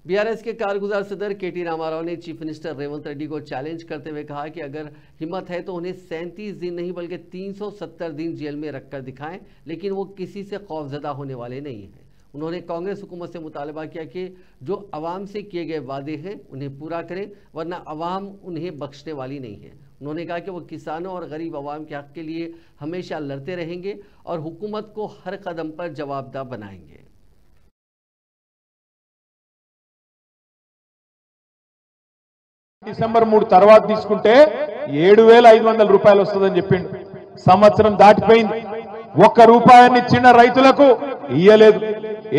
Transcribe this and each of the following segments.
BRS के कारगुजार सदर केटी रामाराव ने चीफ मिनिस्टर रेवंत रेड्डी को चैलेंज करते हुए कहा कि अगर हिम्मत है तो उन्हें 37 दिन नहीं बल्कि 370 दिन जेल में रखकर दिखाएं, लेकिन वो किसी से खौफजदा होने वाले नहीं हैं। उन्होंने कांग्रेस हुकूमत से मुतालबा किया कि जो अवाम से किए गए वादे हैं उन्हें पूरा करें, वरना अवाम उन्हें बख्शने वाली नहीं है। उन्होंने कहा कि वो किसानों और गरीब अवाम के हक के लिए हमेशा लड़ते रहेंगे और हुकूमत को हर कदम पर जवाबदेह बनाएंगे। డిసెంబర్ 3 తర్వాత తీసుకుంటే 7500 రూపాయలు వస్తుందని చెప్పిండు. సంవత్సరం దాటిపోయింది, ఒక్క రూపాయాన్ని ఇచ్చిన రైతులకు ఇయ్యలేదు.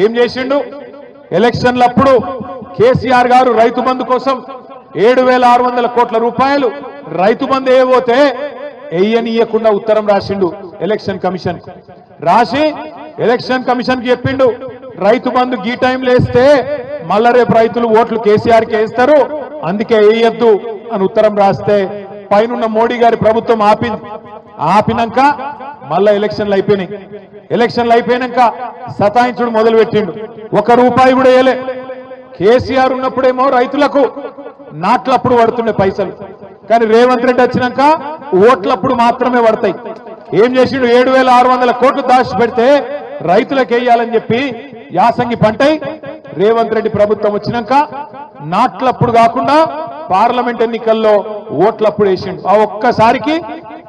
ఏం చేసిండు? ఎలక్షన్లప్పుడు కేసీఆర్ గారు రైతు బంధు కోసం 7600 కోట్ల రూపాయలు రైతు బంధు ఏవోతే ఎయ్యనియకుండా ఉత్తరం రాసిండు ఎలక్షన్ కమిషన్. రాసి ఎలక్షన్ కమిషన్ కి చెప్పిండు, రైతు బంధు గీ టైంలో వేస్తే మళ్ళా రేపు రైతులు ఓట్లు కేసీఆర్ కి వేస్తారు, అందుకే వేయొద్దు అని ఉత్తరం రాస్తే పైనున్న మోడీ గారి ప్రభుత్వం ఆపింది. ఆపినాక మళ్ళా ఎలక్షన్లు అయిపోయినాయి. ఎలక్షన్లు అయిపోయినాక సతాయించుడు మొదలు పెట్టిండు. 1 రూపాయి కూడా వేయలే. కేసీఆర్ ఉన్నప్పుడేమో రైతులకు నాట్లప్పుడు పడుతుండే పైసలు, కానీ రేవంత్ రెడ్డి వచ్చినాక ఓట్లప్పుడు మాత్రమే పడతాయి. ఏం చేసిండు? 7600 కోట్లు దాచి పెడితే రైతులకు వేయాలని చెప్పి యాసంగి పంటై రేవంత్ రెడ్డి ప్రభుత్వం వచ్చినాక నాట్లప్పుడు కాకుండా పార్లమెంట్ ఎన్నికల్లో ఓట్లప్పుడు వేసిండు. ఆ ఒక్కసారికి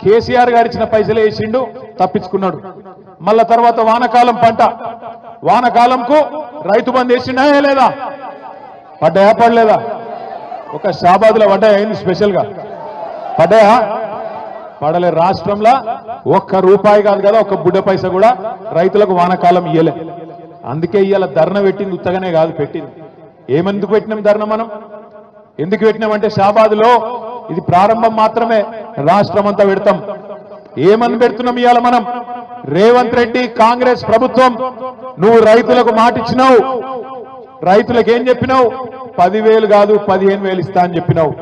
కేసీఆర్ గారు ఇచ్చిన పైసలు వేసిండు, తప్పించుకున్నాడు. మళ్ళా తర్వాత వానకాలం పంట, వానకాలంకు రైతు బంధు వేసిండా లేదా? పడ్డాయా పడలేదా? ఒక షాబాద్లో పడ్డాయి, అయింది స్పెషల్ గా పడ్డాయా? పడలే. రాష్ట్రంలో 1 రూపాయి కాదు కదా, 1 బుడ్డ పైస కూడా రైతులకు వానకాలం ఇయ్యలే. అందుకే ఇవాళ ధర్నా పెట్టింది, ఉత్తగానే కాదు పెట్టింది. ఏమెందుకు పెట్టినాం ధర్నా? మనం ఎందుకు పెట్టినామంటే షాబాద్లో ఇది ప్రారంభం మాత్రమే, రాష్ట్రం అంతా పెడతాం. ఏమని పెడుతున్నాం ఇవాళ మనం? రేవంత్ రెడ్డి కాంగ్రెస్ ప్రభుత్వం, నువ్వు రైతులకు మాట ఇచ్చినావు, రైతులకు ఏం చెప్పినావు? 10,000 కాదు 15,000 ఇస్తా అని చెప్పినావు.